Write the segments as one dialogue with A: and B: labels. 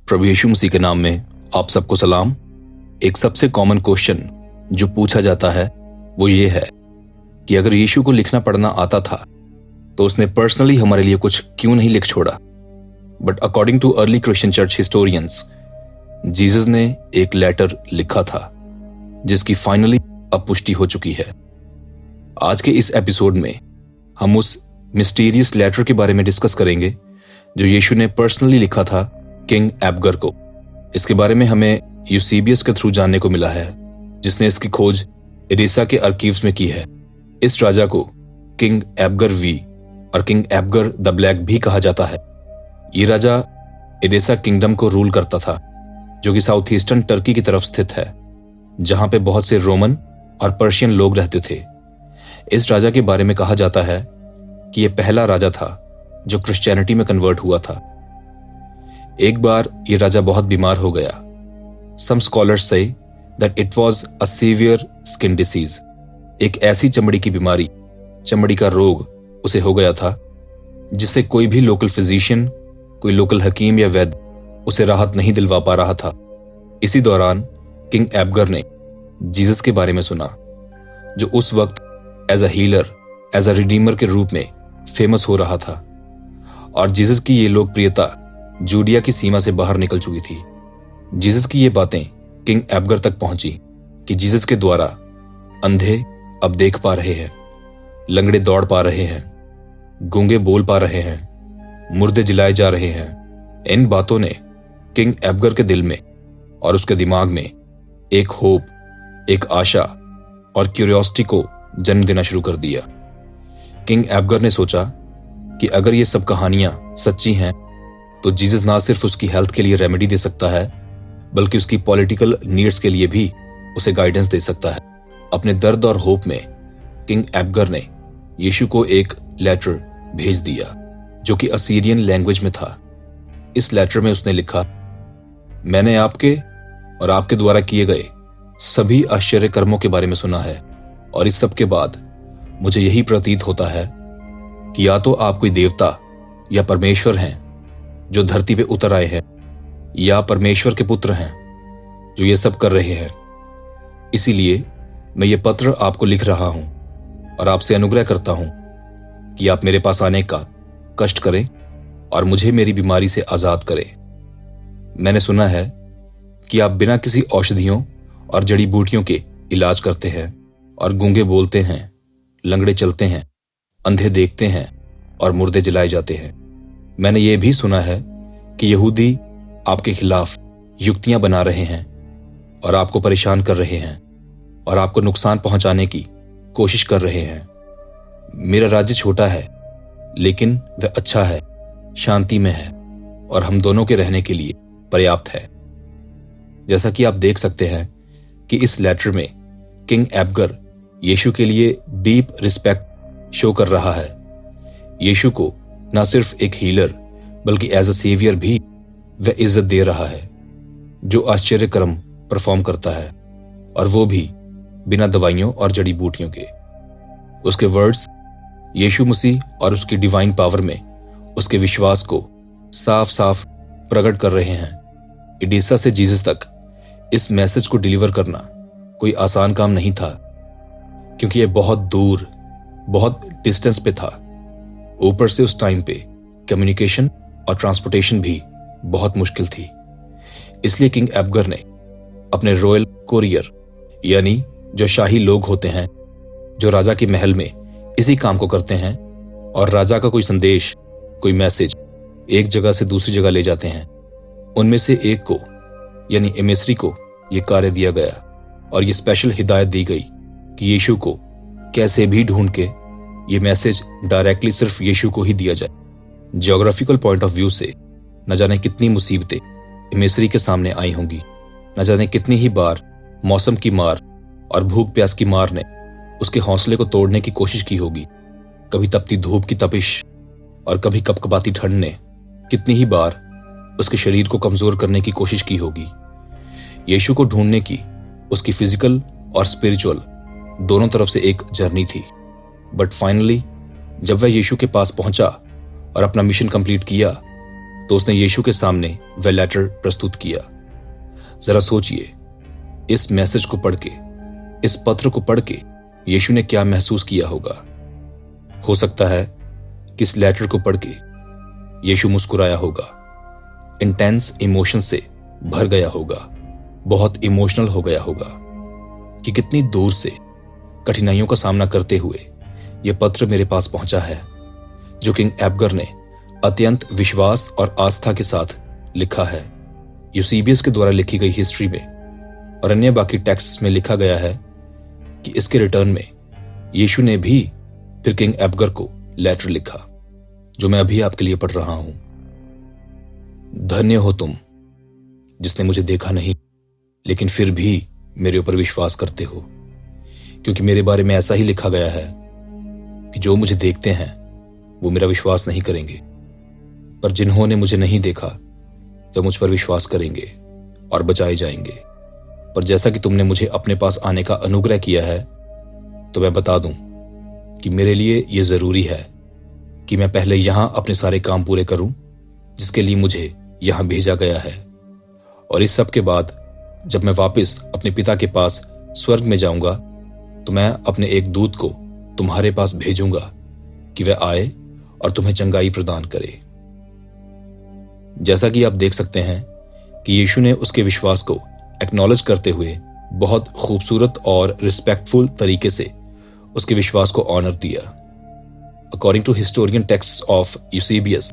A: प्रभु यीशु मसीह के नाम में आप सबको सलाम। एक सबसे कॉमन क्वेश्चन जो पूछा जाता है वो ये है कि अगर यीशु को लिखना पढ़ना आता था तो उसने पर्सनली हमारे लिए कुछ क्यों नहीं लिख छोड़ा। But according too early Christian church historians, Jesus ने एक लेटर लिखा था जिसकी फाइनली अब पुष्टि हो चुकी है। आज के इस एपिसोड में हम उस मिस्टीरियस लेटर के बारे में डिस्कस करेंगे जो यीशु ने पर्सनली लिखा था किंग एबगर को। इसके बारे में हमें यूसेबियस के थ्रू जानने को मिला है, जिसने इसकी खोज एडेसा के आर्कीव्स में की है। इस राजा को किंग एबगर वी और किंग एबगर द ब्लैक भी कहा जाता है। ये राजा एडेसा किंगडम को रूल करता था, जो कि साउथ ईस्टर्न टर्की की तरफ स्थित है, जहां पे बहुत से रोमन और पर्शियन लोग रहते थे। इस राजा के बारे में कहा जाता है कि यह पहला राजा था जो क्रिश्चियनिटी में कन्वर्ट हुआ था। एक बार यह राजा बहुत बीमार हो गया। Some scholars say that it was a severe skin disease. एक ऐसी चमड़ी की बीमारी, चमड़ी का रोग उसे हो गया था जिससे कोई भी लोकल फिजिशियन, कोई लोकल हकीम या वैद्य उसे राहत नहीं दिलवा पा रहा था। इसी दौरान किंग एबगर ने जीसस के बारे में सुना, जो उस वक्त as a healer, as a redeemer के रूप में फेमस हो रहा था। और जीसस की ये लोकप्रियता जूडिया की सीमा से बाहर निकल चुकी थी। जीसस की ये बातें किंग एबगर तक पहुंची कि जीसस के द्वारा अंधे अब देख पा रहे हैं, लंगड़े दौड़ पा रहे हैं, गूंगे बोल पा रहे हैं, मुर्दे जिलाए जा रहे हैं। इन बातों ने किंग एबगर के दिल में और उसके दिमाग में एक होप, एक आशा और क्यूरियोसिटी को जन्म देना शुरू कर दिया। किंग एबगर ने सोचा कि अगर ये सब कहानियां सच्ची हैं तो जीसस ना सिर्फ उसकी हेल्थ के लिए रेमेडी दे सकता है, बल्कि उसकी पॉलिटिकल नीड्स के लिए भी उसे गाइडेंस दे सकता है। अपने दर्द और होप में किंग एबगर ने यीशु को एक लेटर भेज दिया जो कि असीरियन लैंग्वेज में था। इस लेटर में उसने लिखा, मैंने आपके और आपके द्वारा किए गए सभी आश्चर्य कर्मों के बारे में सुना है, और इस सब के बाद मुझे यही प्रतीत होता है कि या तो आप कोई देवता या परमेश्वर हैं जो धरती पे उतर आए हैं, या परमेश्वर के पुत्र हैं जो ये सब कर रहे हैं। इसीलिए मैं ये पत्र आपको लिख रहा हूं और आपसे अनुग्रह करता हूं कि आप मेरे पास आने का कष्ट करें और मुझे मेरी बीमारी से आजाद करें। मैंने सुना है कि आप बिना किसी औषधियों और जड़ी बूटियों के इलाज करते हैं, और गूंगे बोलते हैं, लंगड़े चलते हैं, अंधे देखते हैं और मुर्दे जलाए जाते हैं। मैंने ये भी सुना है कि यहूदी आपके खिलाफ युक्तियां बना रहे हैं और आपको परेशान कर रहे हैं और आपको नुकसान पहुंचाने की कोशिश कर रहे हैं। मेरा राज्य छोटा है, लेकिन वह अच्छा है, शांति में है और हम दोनों के रहने के लिए पर्याप्त है। जैसा कि आप देख सकते हैं कि इस लेटर में किंग एबगर यीशु के लिए डीप रिस्पेक्ट शो कर रहा है। यीशु को न सिर्फ एक हीलर बल्कि एज अ सेवियर भी वह इज्जत दे रहा है, जो आश्चर्य कर्म परफॉर्म करता है, और वो भी बिना दवाइयों और जड़ी बूटियों के। उसके वर्ड्स यीशु मसीह और उसकी डिवाइन पावर में उसके विश्वास को साफ साफ प्रकट कर रहे हैं। एडेसा से जीसस तक इस मैसेज को डिलीवर करना कोई आसान काम नहीं था, क्योंकि यह बहुत दूर, बहुत डिस्टेंस पे था। ऊपर से उस टाइम पे कम्युनिकेशन और ट्रांसपोर्टेशन भी बहुत मुश्किल थी। इसलिए किंग एबगर ने अपने रॉयल कोरियर, यानी जो शाही लोग होते हैं जो राजा के महल में इसी काम को करते हैं और राजा का कोई संदेश, कोई मैसेज एक जगह से दूसरी जगह ले जाते हैं, उनमें से एक को यानी एमेसरी को यह कार्य दिया गया और ये स्पेशल हिदायत दी गई कि यीशु को कैसे भी ढूंढ के ये मैसेज डायरेक्टली सिर्फ यीशु को ही दिया जाए। जियोग्राफिकल पॉइंट ऑफ व्यू से न जाने कितनी मुसीबतें एमेसरी के सामने आई होंगी, न जाने कितनी ही बार मौसम की मार और भूख प्यास की मार ने उसके हौसले को तोड़ने की कोशिश की होगी। कभी तपती धूप की तपिश और कभी कपकपाती ठंड ने कितनी ही बार उसके शरीर को कमजोर करने की कोशिश की होगी। यीशु को ढूंढने की उसकी फिजिकल और स्पिरिचुअल दोनों तरफ से एक जर्नी थी। बट फाइनली जब वह यीशु के पास पहुंचा और अपना मिशन कंप्लीट किया तो उसने यीशु के सामने वह लेटर प्रस्तुत किया। जरा सोचिए, इस मैसेज को पढ़ के, इस पत्र को पढ़ के यीशु ने क्या महसूस किया होगा। हो सकता है कि इस लेटर को पढ़ के यीशु मुस्कुराया होगा, इंटेंस इमोशन से भर गया होगा, बहुत इमोशनल हो गया होगा कि कितनी दूर से कठिनाइयों का सामना करते हुए यह पत्र मेरे पास पहुंचा है, जो किंग एबगर ने अत्यंत विश्वास और आस्था के साथ लिखा है। यूसेबियस के द्वारा लिखी गई हिस्ट्री में और अन्य बाकी टेक्स्ट में लिखा गया है कि इसके रिटर्न में यीशु ने भी फिर किंग एबगर को लेटर लिखा, जो मैं अभी आपके लिए पढ़ रहा हूं। धन्य हो तुम जिसने मुझे देखा नहीं, लेकिन फिर भी मेरे ऊपर विश्वास करते हो, क्योंकि मेरे बारे में ऐसा ही लिखा गया है कि जो मुझे देखते हैं वो मेरा विश्वास नहीं करेंगे, पर जिन्होंने मुझे नहीं देखा वे मुझ पर विश्वास करेंगे और बचाए जाएंगे। पर जैसा कि तुमने मुझे अपने पास आने का अनुग्रह किया है, तो मैं बता दूं कि मेरे लिए यह जरूरी है कि मैं पहले यहां अपने सारे काम पूरे करूं जिसके लिए मुझे यहां भेजा गया है, और इस सब के बाद जब मैं वापस अपने पिता के पास स्वर्ग में जाऊंगा तो मैं अपने एक दूत को तुम्हारे पास भेजूंगा कि वह आए और तुम्हें चंगाई प्रदान करे। जैसा कि आप देख सकते हैं कि यीशु ने उसके विश्वास को एक्नॉलेज करते हुए बहुत खूबसूरत और रिस्पेक्टफुल तरीके से उसके विश्वास को ऑनर दिया। According to historian texts of Eusebius,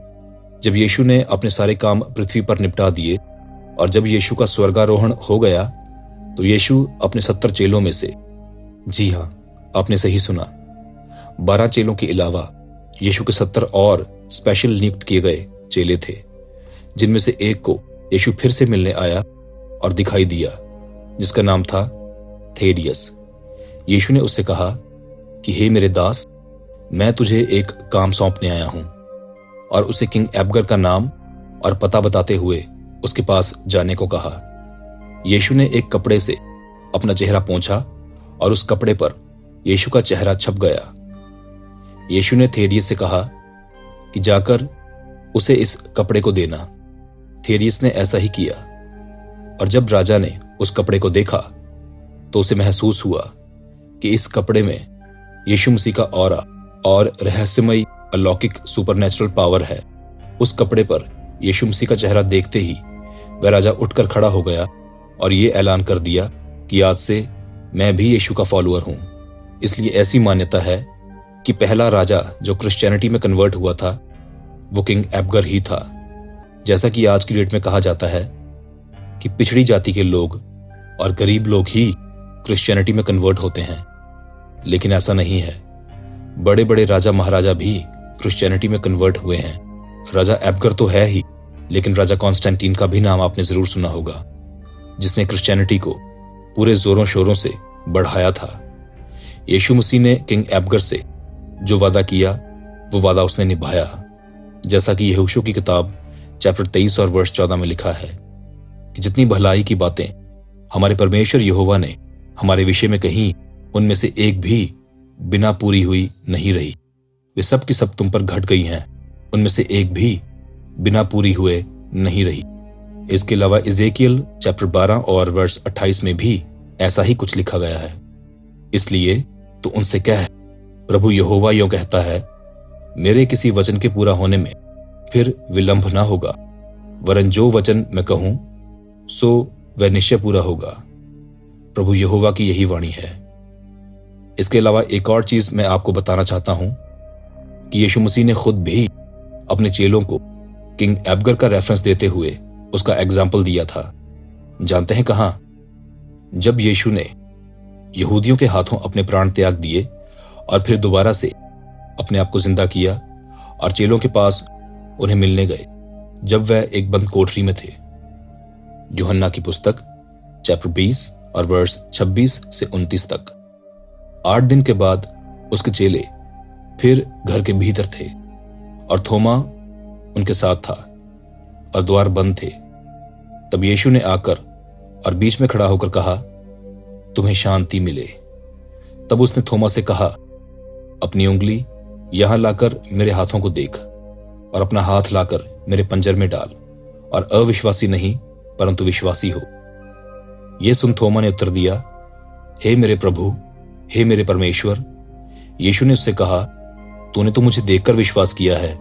A: जब यीशु ने अपने सारे काम पृथ्वी पर निपटा दिए और जब यीशु का स्वर्गारोहण हो गया, तो यीशु अपने 70 चेलों में से, जी हां, आपने सही सुना, 12 चेलों के अलावा यीशु के 70 और स्पेशल नियुक्त किए गए चेले थे, जिनमें से एक को यीशु फिर से मिलने आया और दिखाई दिया, जिसका नाम था थेडियस। यीशु ने उससे कहा कि हे मेरे दास, मैं तुझे एक काम सौंपने आया हूं, और उसे किंग एबगर का नाम और पता बताते हुए उसके पास जाने को कहा। यीशु ने एक कपड़े से अपना चेहरा पोंछा और उस कपड़े पर यीशु का चेहरा छप गया। यीशु ने थेडियस से कहा कि जाकर उसे इस कपड़े को देना। थेडियस ने ऐसा ही किया, और जब राजा ने उस कपड़े को देखा तो उसे महसूस हुआ कि इस कपड़े में यीशु मसीह का ऑरा और रहस्यमयी अलौकिक सुपरनेचुरल पावर है। उस कपड़े पर यीशु मसीह का चेहरा देखते ही वह राजा उठकर खड़ा हो गया और ये ऐलान कर दिया कि आज से मैं भी यीशु का फॉलोअर हूं। इसलिए ऐसी मान्यता है कि पहला राजा जो क्रिश्चियनिटी में कन्वर्ट हुआ था वो किंग एबगर ही था। जैसा कि आज की डेट में कहा जाता है कि पिछड़ी जाति के लोग और गरीब लोग ही क्रिश्चियनिटी में कन्वर्ट होते हैं, लेकिन ऐसा नहीं है। बड़े बड़े राजा महाराजा भी क्रिश्चियनिटी में कन्वर्ट हुए हैं। राजा एबगर तो है ही, लेकिन राजा कॉन्स्टेंटीन का भी नाम आपने जरूर सुना होगा, जिसने क्रिश्चियनिटी को पूरे जोरों शोरों से बढ़ाया था। यीशु मसीह ने किंग एबगर से जो वादा किया वो वादा उसने निभाया, जैसा कि यहोशू की किताब चैप्टर 23 और वर्ष 14 में लिखा है कि जितनी भलाई की बातें हमारे परमेश्वर यहोवा ने हमारे विषय में कही, उनमें से एक भी बिना पूरी हुई नहीं रही। वे सब की सब तुम पर घट गई हैं, उनमें से एक भी बिना पूरी हुए नहीं रही। इसके अलावा इज़ेकियल चैप्टर 12 और वर्ष 28 में भी ऐसा ही कुछ लिखा गया है। इसलिए तो उनसे कह, प्रभु यहोवा यूं कहता है, मेरे किसी वचन के पूरा होने में फिर विलंब ना होगा, वरन जो वचन मैं कहूं सो वह निश्चय पूरा होगा। प्रभु यहोवा की यही वाणी है। इसके अलावा एक और चीज मैं आपको बताना चाहता हूं कि यीशु मसीह ने खुद भी अपने चेलों को किंग एबगर का रेफरेंस देते हुए उसका एग्जाम्पल दिया था। जानते हैं कहां? जब यीशु ने यहूदियों के हाथों अपने प्राण त्याग दिए और फिर दोबारा से अपने आप को जिंदा किया और चेलों के पास उन्हें मिलने गए, जब वह एक बंद कोठरी में थे। यूहन्ना की पुस्तक चैप्टर 20 और वर्ष 26 से 29 तक। 8 दिन के बाद उसके चेले फिर घर के भीतर थे और थोमा उनके साथ था और द्वार बंद थे। तब यीशु ने आकर और बीच में खड़ा होकर कहा, तुम्हें शांति मिले। तब उसने थोमा से कहा, अपनी उंगली यहां लाकर मेरे हाथों को देख और अपना हाथ लाकर मेरे पंजर में डाल और अविश्वासी नहीं परंतु विश्वासी हो। ये सुन थोमा ने उत्तर दिया, हे मेरे प्रभु, हे मेरे परमेश्वर। यीशु ने उससे कहा, तूने तो मुझे देखकर विश्वास किया है,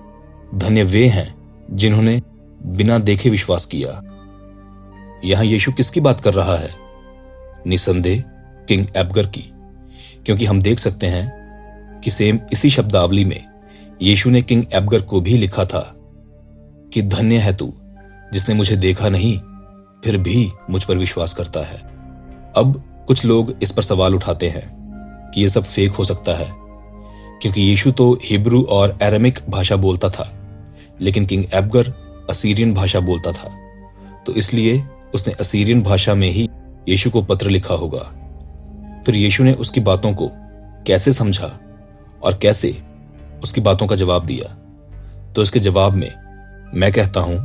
A: धन्य वे हैं जिन्होंने बिना देखे विश्वास किया। यहां यीशु किसकी बात कर रहा है? निसंदेह किंग एबगर की, क्योंकि हम देख सकते हैं कि सेम इसी शब्दावली में यीशु ने किंग एबगर को भी लिखा था कि धन्य है तू जिसने मुझे देखा नहीं फिर भी मुझ पर विश्वास करता है। अब कुछ लोग इस पर सवाल उठाते हैं कि यह सब फेक हो सकता है, क्योंकि यीशु तो हिब्रू और अरामिक भाषा बोलता था, लेकिन किंग एबगर असीरियन भाषा बोलता था, तो इसलिए उसने असीरियन भाषा में ही यीशु को पत्र लिखा होगा। फिर यीशु ने उसकी बातों को कैसे समझा और कैसे उसकी बातों का जवाब दिया? तो इसके जवाब में मैं कहता हूं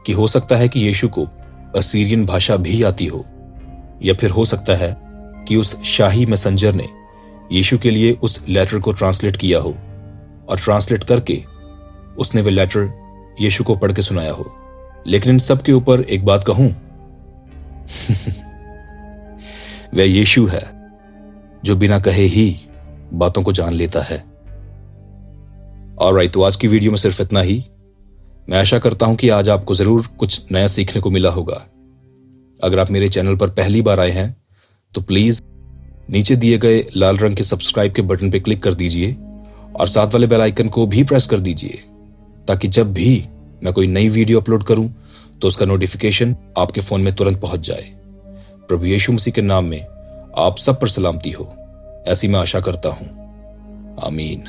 A: कि हो सकता है कि यीशु को असीरियन भाषा भी आती हो, या फिर हो सकता है कि उस शाही मैसेंजर ने यीशु के लिए उस लेटर को ट्रांसलेट किया हो और ट्रांसलेट करके उसने वह लेटर यीशु को पढ़ के सुनाया हो। लेकिन इन सब के ऊपर एक बात कहूं वह यीशु है जो बिना कहे ही बातों को जान लेता है। ऑलराइट, तो आज की वीडियो में सिर्फ इतना ही। मैं आशा करता हूं कि आज आपको जरूर कुछ नया सीखने को मिला होगा। अगर आप मेरे चैनल पर पहली बार आए हैं तो प्लीज नीचे दिए गए लाल रंग के सब्सक्राइब के बटन पर क्लिक कर दीजिए और साथ वाले बेल आइकन को भी प्रेस कर दीजिए, ताकि जब भी मैं कोई नई वीडियो अपलोड करूं तो उसका नोटिफिकेशन आपके फोन में तुरंत पहुंच जाए। प्रभु यीशु मसीह के नाम में आप सब पर सलामती हो, ऐसी मैं आशा करता हूं। आमीन।